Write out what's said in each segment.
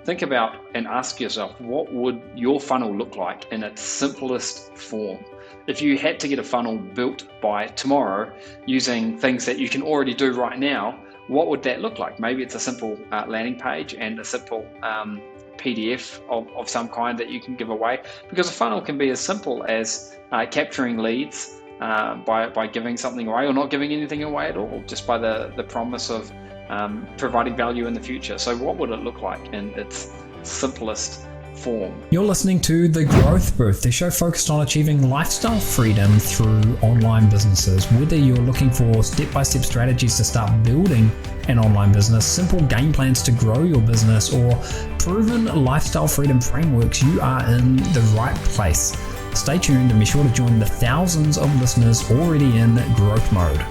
Think about and ask yourself, what would your funnel look like in its simplest form? If you had to get a funnel built by tomorrow using things that you can already do right now, what would that look like? Maybe it's a simple landing page and a simple PDF of some kind that you can give away, because a funnel can be as simple as capturing leads by giving something away, or not giving anything away at all, just by the promise of providing value in the future. So what would it look like in its simplest form? You're listening to The Growth Booth, the show focused on achieving lifestyle freedom through online businesses. Whether you're looking for step-by-step strategies to start building an online business, simple game plans to grow your business, or proven lifestyle freedom frameworks, you are in the right place. Stay tuned and be sure to join the thousands of listeners already in growth mode.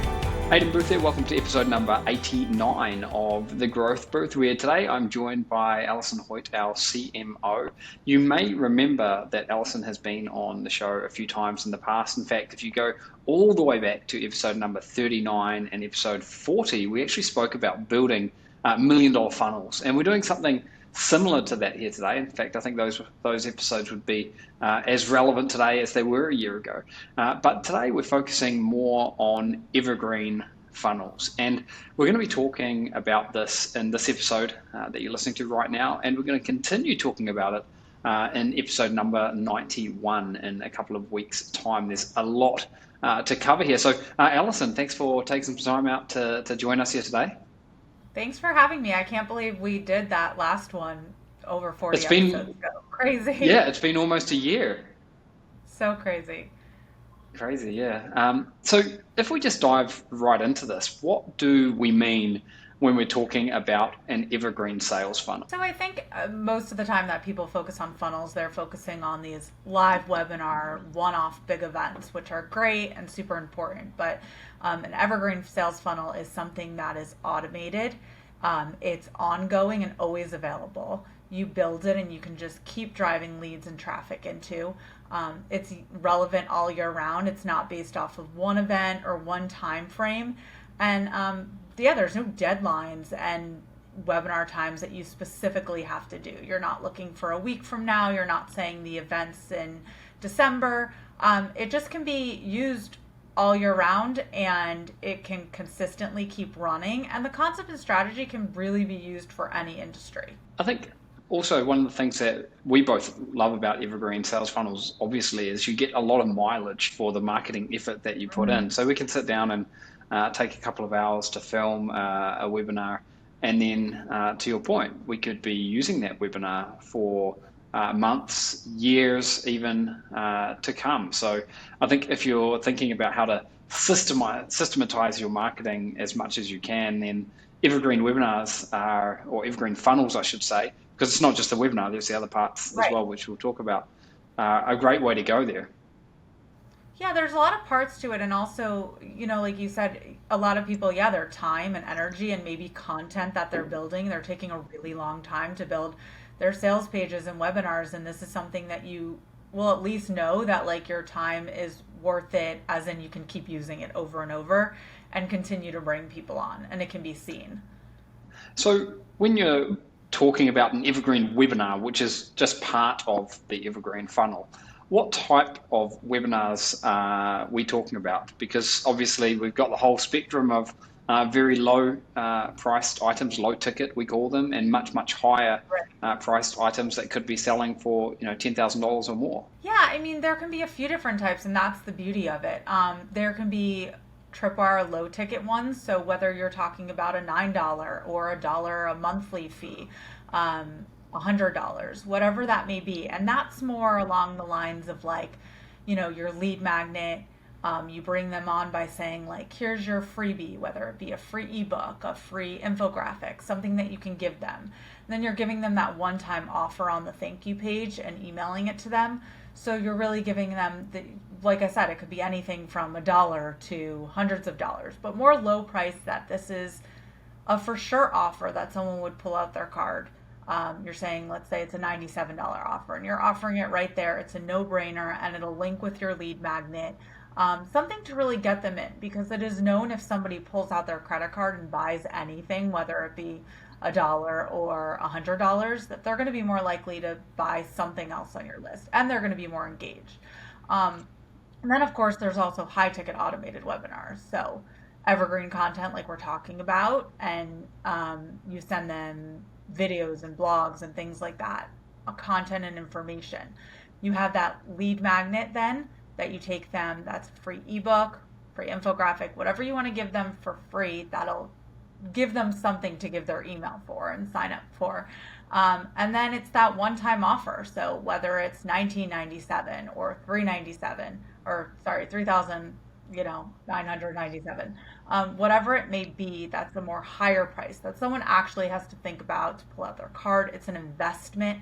Aidan Booth here. Welcome to episode number 89 of The Growth Booth, where today I'm joined by Allison Hoyt, our CMO. You may remember that Allison has been on the show a few times in the past. In fact, if you go all the way back to episode number 39 and episode 40, we actually spoke about building $1 million funnels. And we're doing something similar to that here today. In fact, I think those episodes would be as relevant today as they were a year ago. But today we're focusing more on evergreen funnels. And we're going to be talking about this in this episode that you're listening to right now. And we're going to continue talking about it in episode number 91 in a couple of weeks' time. There's a lot to cover here. So Allison, thanks for taking some time out to join us here today. Thanks for having me. I can't believe we did that last one over 40 episodes ago. Crazy. Yeah, it's been almost a year. So crazy. Crazy, yeah. So if we just dive right into this, what do we mean when we're talking about an evergreen sales funnel? So I think most of the time that people focus on funnels, they're focusing on these live webinar, one-off big events, which are great and super important. But an evergreen sales funnel is something that is automated. It's ongoing and always available. You build it and you can just keep driving leads and traffic into. It's relevant all year round. It's not based off of one event or one time frame. And there's no deadlines and webinar times that you specifically have to do. You're not looking for a week from now. You're not saying the events in December. It just can be used all year round, and it can consistently keep running. And the concept and strategy can really be used for any industry. I think also one of the things that we both love about evergreen sales funnels, obviously, is you get a lot of mileage for the marketing effort that you put in. So we can sit down and take a couple of hours to film a webinar, and then to your point, we could be using that webinar for months, years even to come. So I think if you're thinking about how to systematize your marketing as much as you can, then evergreen webinars or evergreen funnels, I should say, because it's not just the webinar, there's the other parts as well, which we'll talk about, a great way to go there. Yeah, there's a lot of parts to it. And also, like you said, a lot of people, their time and energy and maybe content that they're building, they're taking a really long time to build their sales pages and webinars. And this is something that you will at least know that like your time is worth it, as in you can keep using it over and over and continue to bring people on, and it can be seen. So when you're talking about an evergreen webinar, which is just part of the evergreen funnel, what type of webinars are we talking about? Because obviously we've got the whole spectrum of very low priced items, low ticket we call them, and much higher priced items that could be selling for $10,000 or more. Yeah, I mean, there can be a few different types, and that's the beauty of it. There can be tripwire low ticket ones, so whether you're talking about a $9 or $1 a monthly fee, $100, whatever that may be. And that's more along the lines of like, your lead magnet. You bring them on by saying like, here's your freebie, whether it be a free ebook, a free infographic, something that you can give them. And then you're giving them that one-time offer on the thank you page and emailing it to them. So you're really giving them, like I said, it could be anything from $1 to hundreds of dollars, but more low price, that this is a for sure offer that someone would pull out their card. You're saying, let's say it's a $97 offer, and you're offering it right there. It's a no-brainer, and it'll link with your lead magnet. Something to really get them in, because it is known if somebody pulls out their credit card and buys anything, whether it be $1 or $100, that they're going to be more likely to buy something else on your list, and they're going to be more engaged. And then, of course, there's also high ticket automated webinars. So, evergreen content, like we're talking about, and you send them videos and blogs and things like that, content and information. You have that lead magnet then that you take them, that's a free ebook, free infographic, whatever you want to give them for free, that'll give them something to give their email for and sign up for. And then it's that one-time offer. So whether it's $19.97 or $397, or sorry, 3,000, 997, whatever it may be, that's a more higher price that someone actually has to think about to pull out their card. It's an investment.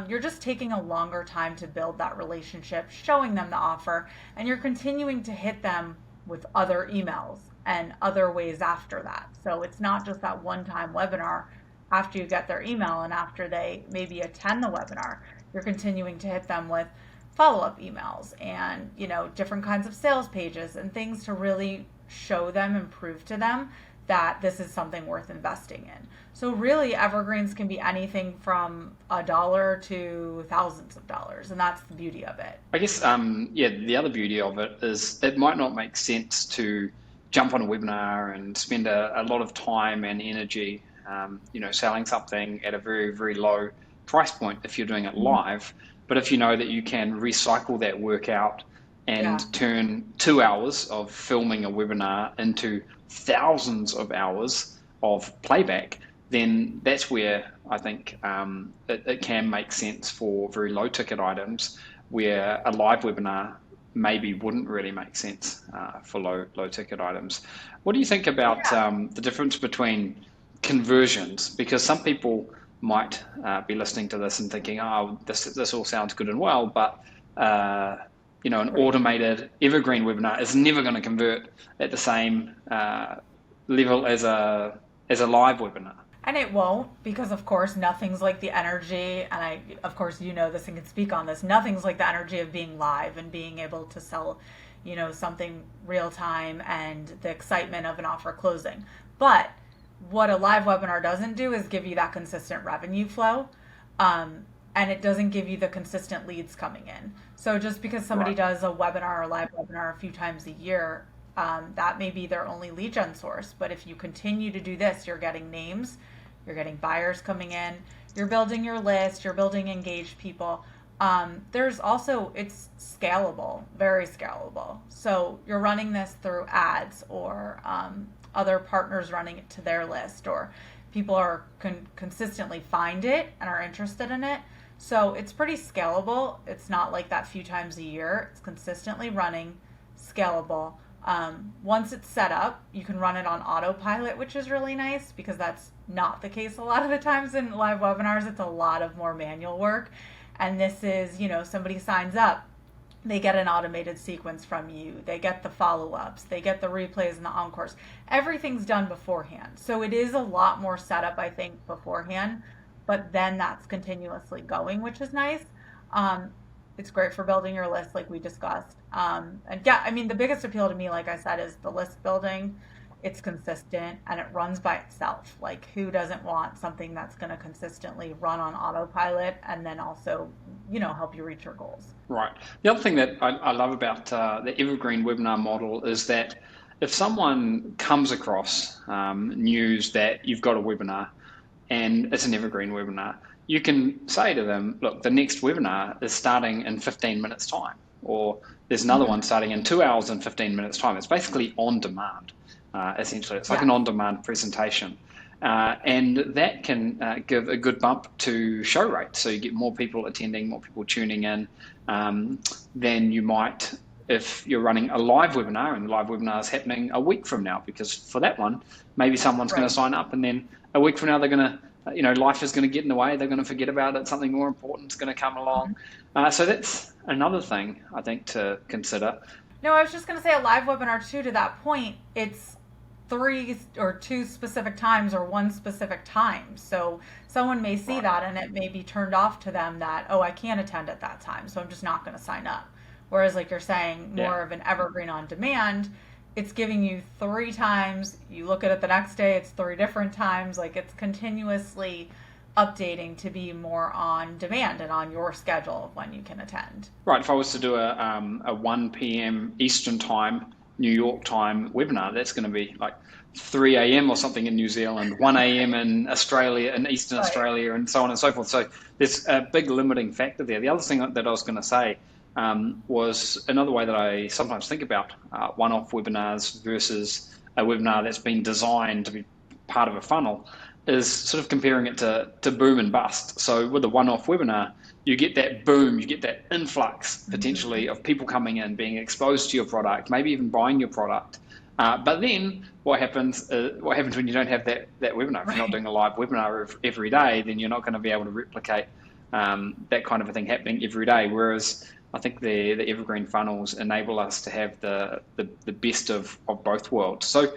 You're just taking a longer time to build that relationship, showing them the offer, and you're continuing to hit them with other emails and other ways after that. So it's not just that one-time webinar after you get their email and after they maybe attend the webinar. You're continuing to hit them with follow-up emails and, different kinds of sales pages and things to really show them and prove to them that this is something worth investing in. So really, evergreens can be anything from $1 to thousands of dollars, and that's the beauty of it. I guess, the other beauty of it is it might not make sense to jump on a webinar and spend a lot of time and energy, selling something at a very, very low price point if you're doing it live. But if you know that you can recycle that workout and turn 2 hours of filming a webinar into thousands of hours of playback, then that's where I think it can make sense for very low ticket items, where a live webinar maybe wouldn't really make sense for low ticket items. What do you think about the difference between conversions? Because some people might be listening to this and thinking, oh, this all sounds good and well, but an automated evergreen webinar is never going to convert at the same level as a live webinar. And it won't, because of course nothing's like the energy, and of course this and can speak on this, nothing's like the energy of being live and being able to sell, something real time and the excitement of an offer closing. But what a live webinar doesn't do is give you that consistent revenue flow. And it doesn't give you the consistent leads coming in. So just because somebody does a webinar or a live webinar a few times a year, that may be their only lead gen source. But if you continue to do this, you're getting names, you're getting buyers coming in, you're building your list, you're building engaged people. There's also, it's scalable, very scalable. So you're running this through ads or other partners running it to their list, or people are consistently find it and are interested in it. So it's pretty scalable. It's not like that few times a year. It's consistently running, scalable. Once it's set up, you can run it on autopilot, which is really nice because that's not the case a lot of the times in live webinars. It's a lot of more manual work. And this is, somebody signs up, they get an automated sequence from you, they get the follow-ups, they get the replays and the encores. Everything's done beforehand. So it is a lot more setup, I think, beforehand, but then that's continuously going, which is nice. It's great for building your list like we discussed. The biggest appeal to me, like I said, is the list building. It's consistent and it runs by itself. Like, who doesn't want something that's going to consistently run on autopilot and then also, help you reach your goals? Right. The other thing that I love about the Evergreen webinar model is that if someone comes across news that you've got a webinar and it's an Evergreen webinar, you can say to them, look, the next webinar is starting in 15 minutes time, or there's another one starting in 2 hours and 15 minutes time. It's basically on demand. Essentially, it's like an on-demand presentation, and that can give a good bump to show rate. So you get more people attending, more people tuning in than you might if you're running a live webinar, and the live webinar is happening a week from now, because for that one, maybe someone's going to sign up, and then a week from now they're going to, life is going to get in the way. They're going to forget about it. Something more important is going to come along. So that's another thing I think to consider. No, I was just going to say a live webinar too. To that point, it's 3 or 2 specific times or 1 specific time. So someone may see that and it may be turned off to them that, oh, I can't attend at that time, so I'm just not going to sign up. Whereas like you're saying, more of an evergreen on demand, it's giving you 3 times. You look at it the next day, it's 3 different times. Like it's continuously updating to be more on demand and on your schedule of when you can attend. Right. If I was to do a 1 p.m. Eastern time, New York time webinar, that's going to be like 3 a.m. or something in New Zealand, 1 a.m. in Australia, in Eastern Right. Australia, and so on and so forth. So there's a big limiting factor there. The other thing that I was going to say was another way that I sometimes think about one-off webinars versus a webinar that's been designed to be part of a funnel is sort of comparing it to boom and bust. So with a one-off webinar, you get that boom, you get that influx potentially of people coming in, being exposed to your product, maybe even buying your product. But then what happens when you don't have that webinar? If you're not Right. doing a live webinar every day, then you're not going to be able to replicate that kind of a thing happening every day. Whereas I think the evergreen funnels enable us to have the best of both worlds. So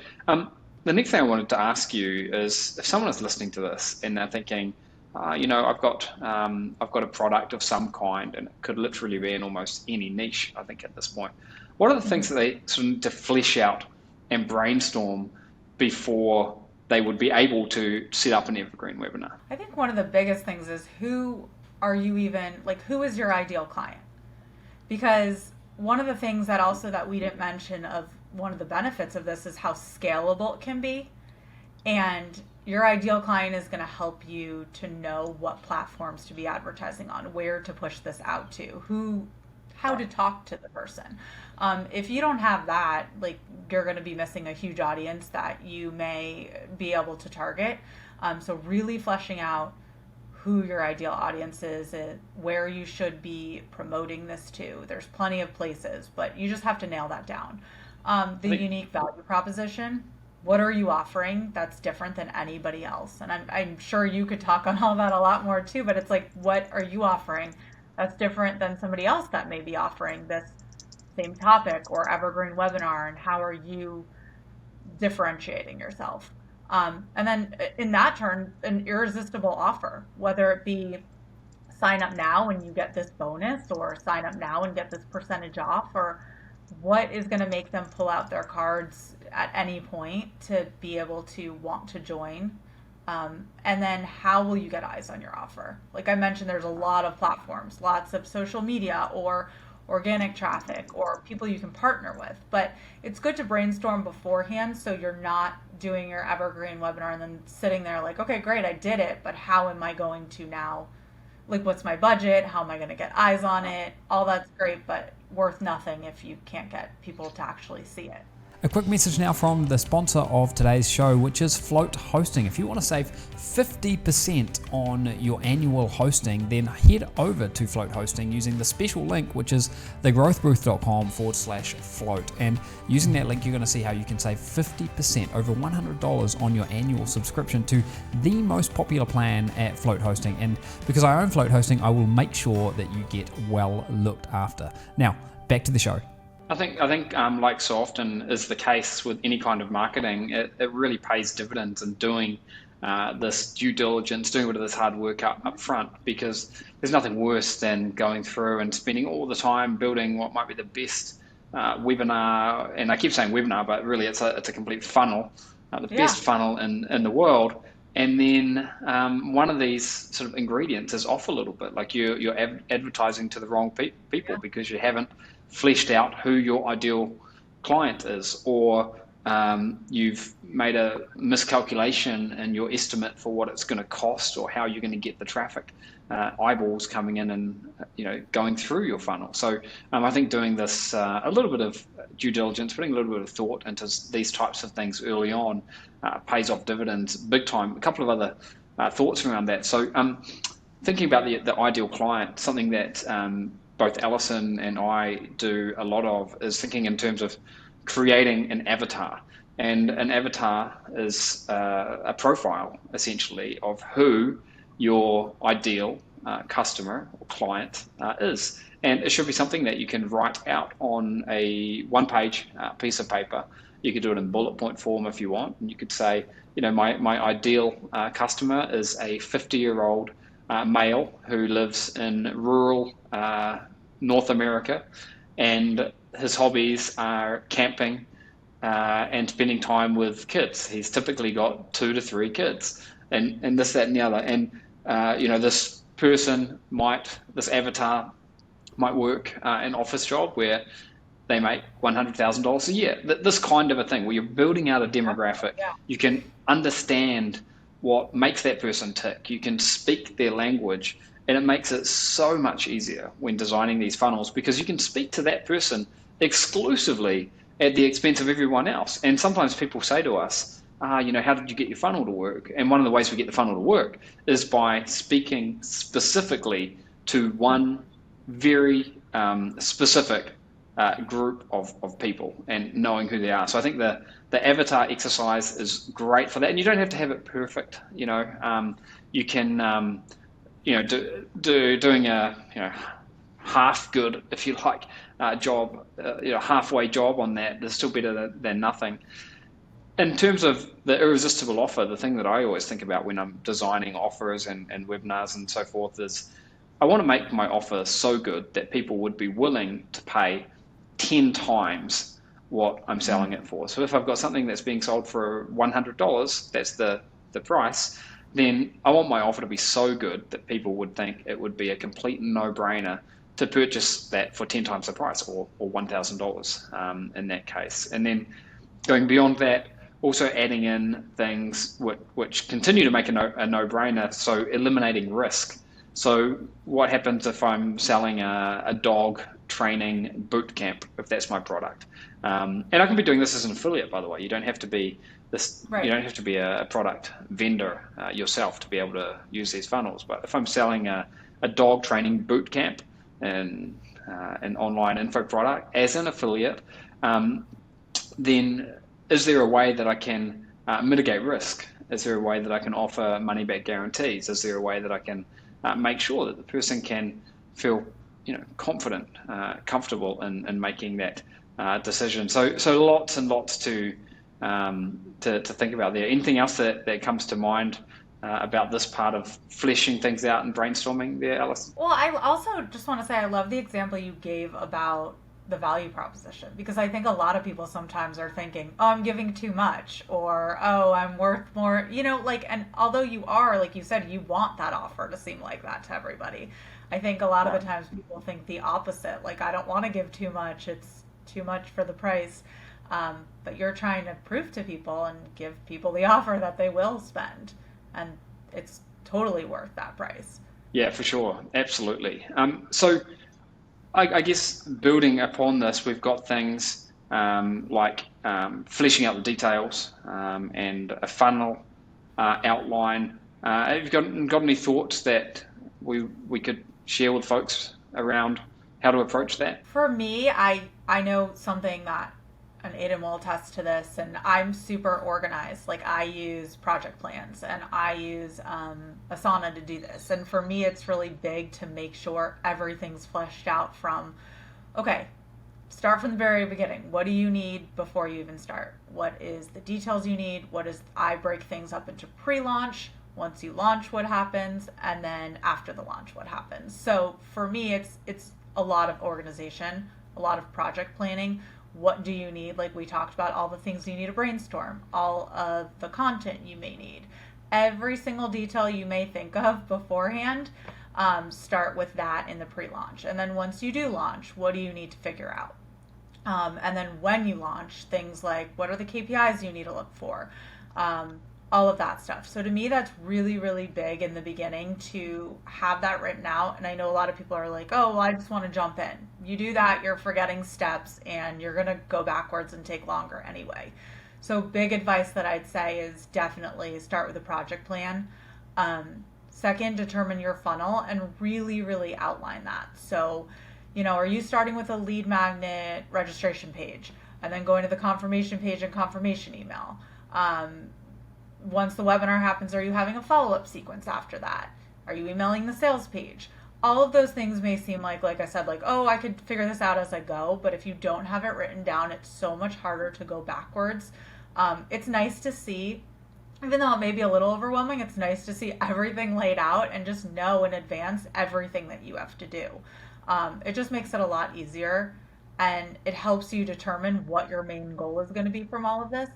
the next thing I wanted to ask you is, if someone is listening to this and they're thinking, I've got a product of some kind, and it could literally be in almost any niche, I think at this point. What are the things that they sort of need to flesh out and brainstorm before they would be able to set up an evergreen webinar? I think one of the biggest things is who is your ideal client? Because one of the things that we didn't mention of one of the benefits of this is how scalable it can be. And your ideal client is going to help you to know what platforms to be advertising on, where to push this out to, how to talk to the person. If you don't have that, like you're going to be missing a huge audience that you may be able to target. So really fleshing out who your ideal audience is, where you should be promoting this to. There's plenty of places, but you just have to nail that down. The unique value proposition. What are you offering that's different than anybody else? And I'm sure you could talk on all that a lot more too, but it's like, what are you offering that's different than somebody else that may be offering this same topic or evergreen webinar? And how are you differentiating yourself? And then in that turn, an irresistible offer, whether it be sign up now and you get this bonus, or sign up now and get this percentage off, or what is going to make them pull out their cards at any point to be able to want to join. And then how will you get eyes on your offer? Like I mentioned, there's a lot of platforms, lots of social media or organic traffic or people you can partner with. But it's good to brainstorm beforehand so you're not doing your evergreen webinar and then sitting there like, okay, great, I did it, but how am I going to now, like, what's my budget? How am I going to get eyes on it? All that's great, but worth nothing if you can't get people to actually see it. A quick message now from the sponsor of today's show, which is Float Hosting. If you want to save 50% on your annual hosting, then head over to Float Hosting using the special link, which is thegrowthbooth.com/float. And using that link, you're going to see how you can save 50%, over $100 on your annual subscription to the most popular plan at Float Hosting. And because I own Float Hosting, I will make sure that you get well looked after. Now, back to the show. I think like so often is the case with any kind of marketing, it really pays dividends in doing this due diligence, doing a bit of this hard work up front, because there's nothing worse than going through and spending all the time building what might be the best webinar. And I keep saying webinar, but really it's a complete funnel, the best funnel in the world. And then one of these sort of ingredients is off a little bit, like you're advertising to the wrong people because you haven't fleshed out who your ideal client is, or you've made a miscalculation in your estimate for what it's going to cost or how you're going to get the traffic eyeballs coming in and going through your funnel. So I think doing this a little bit of due diligence, putting a little bit of thought into these types of things early on pays off dividends big time. A couple of other thoughts around that. So thinking about the ideal client, something that both Allison and I do a lot of is thinking in terms of creating an avatar. And an avatar is a profile, essentially, of who your ideal customer or client is. And it should be something that you can write out on a one-page piece of paper. You could do it in bullet point form if you want. And you could say, my ideal customer is a 50-year-old male who lives in rural North America, and his hobbies are camping, and spending time with kids. He's typically got 2 to 3 kids, and this, that, and the other. And this this avatar might work an office job where they make $100,000 a year. This kind of a thing where you're building out a demographic. Yeah. You can understand what makes that person tick. You can speak their language, and it makes it so much easier when designing these funnels because you can speak to that person exclusively at the expense of everyone else. And sometimes people say to us, how did you get your funnel to work? And one of the ways we get the funnel to work is by speaking specifically to one very specific group of people and knowing who they are. So I think the avatar exercise is great for that. And you don't have to have it perfect. You can, doing a, half good, if you like, job, halfway job on that is still better than nothing. In terms of the irresistible offer, the thing that I always think about when I'm designing offers and webinars and so forth is I want to make my offer so good that people would be willing to pay 10 times what I'm selling it for. So if I've got something that's being sold for $100, that's the price, then I want my offer to be so good that people would think it would be a complete no-brainer to purchase that for 10 times the price, or $1,000 in that case. And then going beyond that, also adding in things which continue to make a no-brainer, so eliminating risk. So what happens if I'm selling a dog training boot camp, if that's my product? And I can be doing this as an affiliate, by the way. You don't have to be Right. You don't have to be a product vendor yourself to be able to use these funnels. But if I'm selling a dog training boot camp and an online info product as an affiliate, then is there a way that I can mitigate risk? Is there a way that I can offer money back guarantees? Is there a way that I can make sure that the person can feel confident, comfortable in making that decision? So lots and lots to think about there. Anything else that comes to mind about this part of fleshing things out and brainstorming there, Alice? Well, I also just want to say I love the example you gave about the value proposition, because I think a lot of people sometimes are thinking, oh, I'm giving too much, or oh, I'm worth more, and although you are, like you said, you want that offer to seem like that to everybody. I think a lot of the times people think the opposite, like, I don't want to give too much, it's too much for the price. But you're trying to prove to people and give people the offer that they will spend, and it's totally worth that price. Yeah, for sure. Absolutely. So I guess building upon this, we've got things like fleshing out the details and a funnel outline. Have you got any thoughts that we could share with folks around how to approach that? For me, I know something that, and Aidan will attest to this, and I'm super organized. Like, I use project plans and I use Asana to do this. And for me, it's really big to make sure everything's fleshed out from, okay, start from the very beginning. What do you need before you even start? What is the details you need? I break things up into pre-launch. Once you launch, what happens? And then after the launch, what happens? So for me, it's a lot of organization, a lot of project planning. What do you need? Like we talked about, all the things you need to brainstorm, all of the content you may need, every single detail you may think of beforehand. Start with that in the pre-launch. And then once you do launch, what do you need to figure out? And then when you launch, things like what are the KPIs you need to look for? All of that stuff. So to me, that's really, really big in the beginning to have that written out. And I know a lot of people are like, oh, well, I just want to jump in. You do that, you're forgetting steps and you're going to go backwards and take longer anyway. So big advice that I'd say is definitely start with a project plan. Second, determine your funnel and really, really outline that. So, are you starting with a lead magnet registration page and then going to the confirmation page and confirmation email? Once the webinar happens, are you having a follow-up sequence after that? Are you emailing the sales page? All of those things may seem like I said, like, oh, I could figure this out as I go. But if you don't have it written down, it's so much harder to go backwards. It's nice to see, even though it may be a little overwhelming, it's nice to see everything laid out and just know in advance everything that you have to do. It just makes it a lot easier. and it helps you determine what your main goal is going to be from all of this.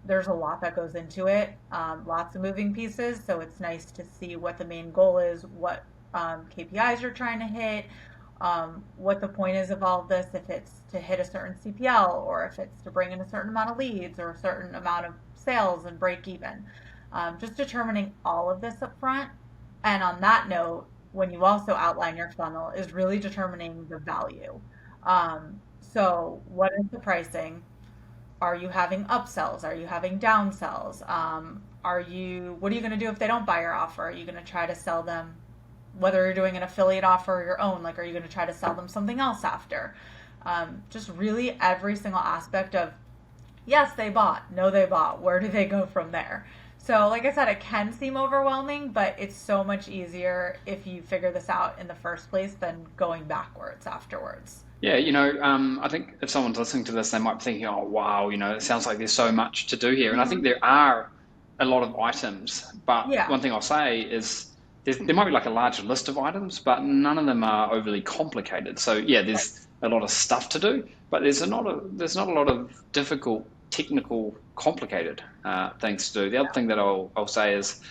There's a lot that goes into it, lots of moving pieces. So it's nice to see what the main goal is, what KPIs you're trying to hit, what the point is of all of this, if it's to hit a certain CPL or if it's to bring in a certain amount of leads or a certain amount of sales and break even. Just determining all of this up front. And on that note, when you also outline your funnel, is really determining the value. So what is the pricing? Are you having upsells? Are you having downsells? What are you going to do if they don't buy your offer? Are you going to try to sell them, whether you're doing an affiliate offer or your own, like, are you going to try to sell them something else after? Just really every single aspect of, yes, they bought, no, they bought, where do they go from there? So like I said, it can seem overwhelming, but it's so much easier if you figure this out in the first place than going backwards afterwards. Yeah, I think if someone's listening to this, they might be thinking, oh, wow, it sounds like there's so much to do here. And I think there are a lot of items, but one thing I'll say is there might be like a large list of items, but none of them are overly complicated. So yeah, there's a lot of stuff to do, but there's not a lot of difficult, technical, complicated things to do. The other thing that I'll say is,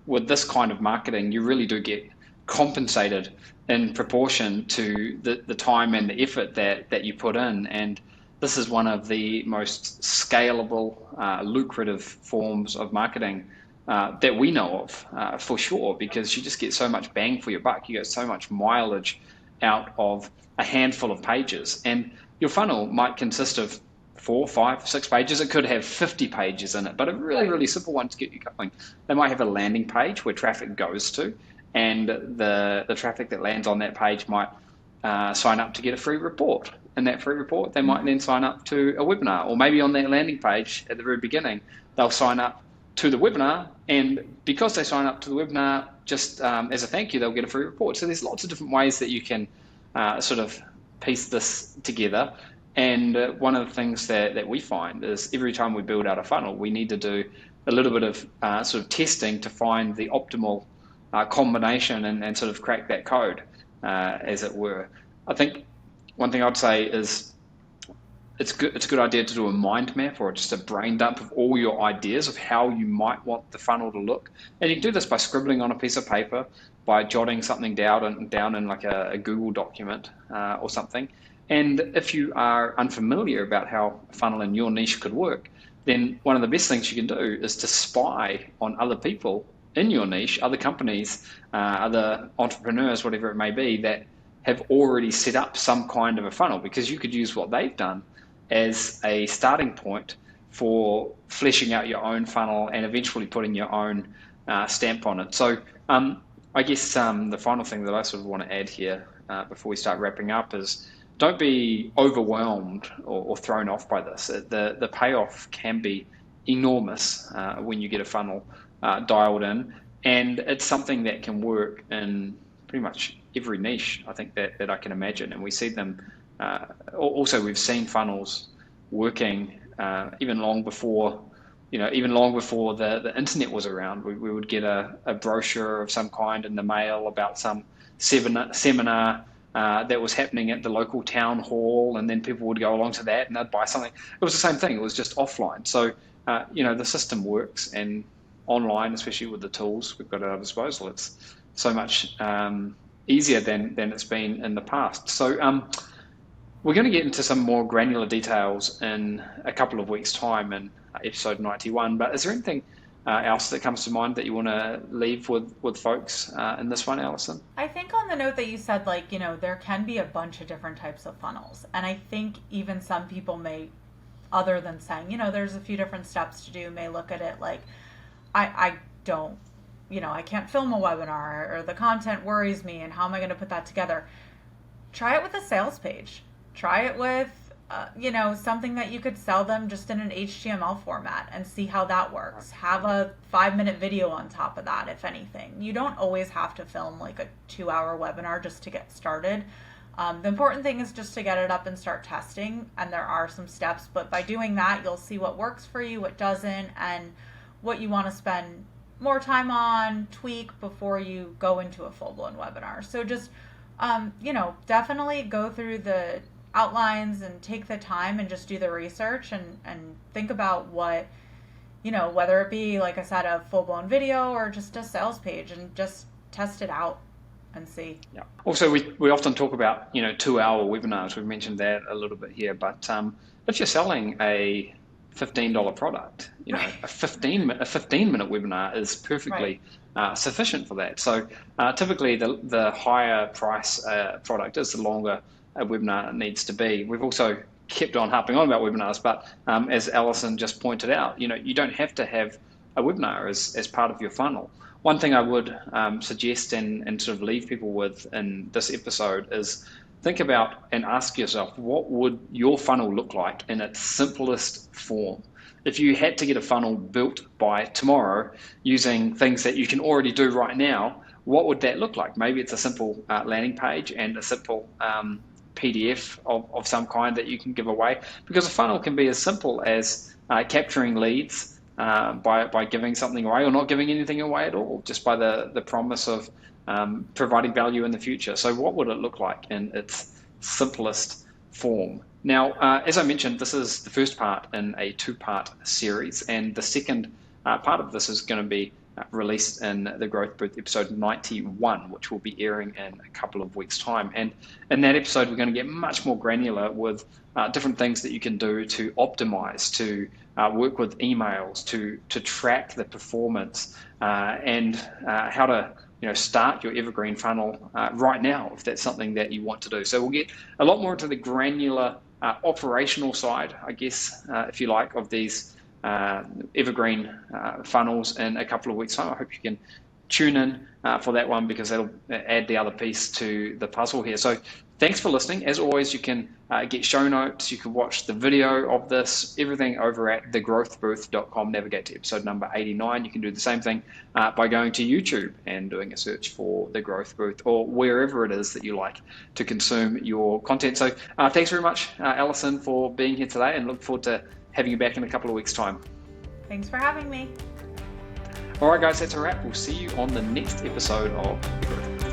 with this kind of marketing, you really do get compensated in proportion to the time and the effort that you put in. And this is one of the most scalable, lucrative forms of marketing that we know of, for sure, because you just get so much bang for your buck. You get so much mileage out of a handful of pages. And your funnel might consist of 4, 5, 6 pages. It could have 50 pages in it, but a really, really simple one to get you going. They might have a landing page where traffic goes to, and the traffic that lands on that page might sign up to get a free report. In that free report, they might then sign up to a webinar, or maybe on that landing page at the very beginning, they'll sign up to the webinar, and because they sign up to the webinar, just as a thank you, they'll get a free report. So there's lots of different ways that you can sort of piece this together. And one of the things that we find is every time we build out a funnel, we need to do a little bit of sort of testing to find the optimal combination and sort of crack that code, as it were. I think one thing I'd say is it's a good idea to do a mind map or just a brain dump of all your ideas of how you might want the funnel to look. And you can do this by scribbling on a piece of paper, by jotting something down in like a Google document or something. And if you are unfamiliar about how a funnel in your niche could work, then one of the best things you can do is to spy on other people in your niche, other companies, other entrepreneurs, whatever it may be, that have already set up some kind of a funnel, because you could use what they've done as a starting point for fleshing out your own funnel and eventually putting your own stamp on it. So I guess the final thing that I sort of want to add here before we start wrapping up is, don't be overwhelmed or thrown off by this. The payoff can be enormous when you get a funnel dialed in, and it's something that can work in pretty much every niche, I think, that I can imagine. And we see them also, we've seen funnels working even long before the internet was around. We would get a brochure of some kind in the mail about some seminar that was happening at the local town hall, and then people would go along to that and they'd buy something. It was the same thing. It was just offline. So the system works, and online, especially with the tools we've got at our disposal, it's so much easier than it's been in the past. So we're going to get into some more granular details in a couple of weeks' time in episode 91. But is there anything else that comes to mind that you want to leave with folks in this one, Allison? I think on the note that you said, there can be a bunch of different types of funnels. And I think even some people may, other than saying, there's a few different steps to do, may look at it like, I don't, I can't film a webinar, or the content worries me, and how am I going to put that together? Try it with a sales page. Try it with, something that you could sell them just in an HTML format and see how that works. Have a 5-minute video on top of that, if anything. You don't always have to film like a 2-hour webinar just to get started. The important thing is just to get it up and start testing, and there are some steps, but by doing that, you'll see what works for you, what doesn't, and what you want to spend more time on, tweak before you go into a full-blown webinar. So just Definitely go through the outlines and take the time and just do the research and think about what, whether it be, like I said, a full blown video or just a sales page, and just test it out and see. Yeah. Also, we often talk about 2-hour webinars. We've mentioned that a little bit here, but if you're selling a $15 product, a 15-minute webinar is perfectly sufficient for that. So typically the higher price product is the longer a webinar needs to be. We've also kept on harping on about webinars, but as Allison just pointed out, you don't have to have a webinar as part of your funnel. One thing I would suggest and sort of leave people with in this episode is think about and ask yourself, what would your funnel look like in its simplest form? If you had to get a funnel built by tomorrow using things that you can already do right now, what would that look like? Maybe it's a simple landing page and a simple PDF of some kind that you can give away, because a funnel can be as simple as capturing leads by giving something away, or not giving anything away at all, just by the promise of providing value in the future. So what would it look like in its simplest form? Now, as I mentioned, this is the first part in a 2-part series, and the second part of this is going to be released in the Growth Booth episode 91, which will be airing in a couple of weeks' time. And in that episode, we're going to get much more granular with different things that you can do to optimize, to work with emails, to track the performance, and how to start your evergreen funnel right now, if that's something that you want to do. So we'll get a lot more into the granular operational side, I guess, if you like, of these evergreen funnels in a couple of weeks' time. I hope you can tune in for that one, because that'll add the other piece to the puzzle here. So thanks for listening. As always, you can get show notes, you can watch the video of this, everything over at thegrowthbooth.com. Navigate to episode number 89. You can do the same thing by going to YouTube and doing a search for The Growth Booth, or wherever it is that you like to consume your content. So thanks very much, Allison, for being here today, and look forward to having you back in a couple of weeks' time. Thanks for having me. All right, guys, that's a wrap. We'll see you on the next episode of The Growth Booth.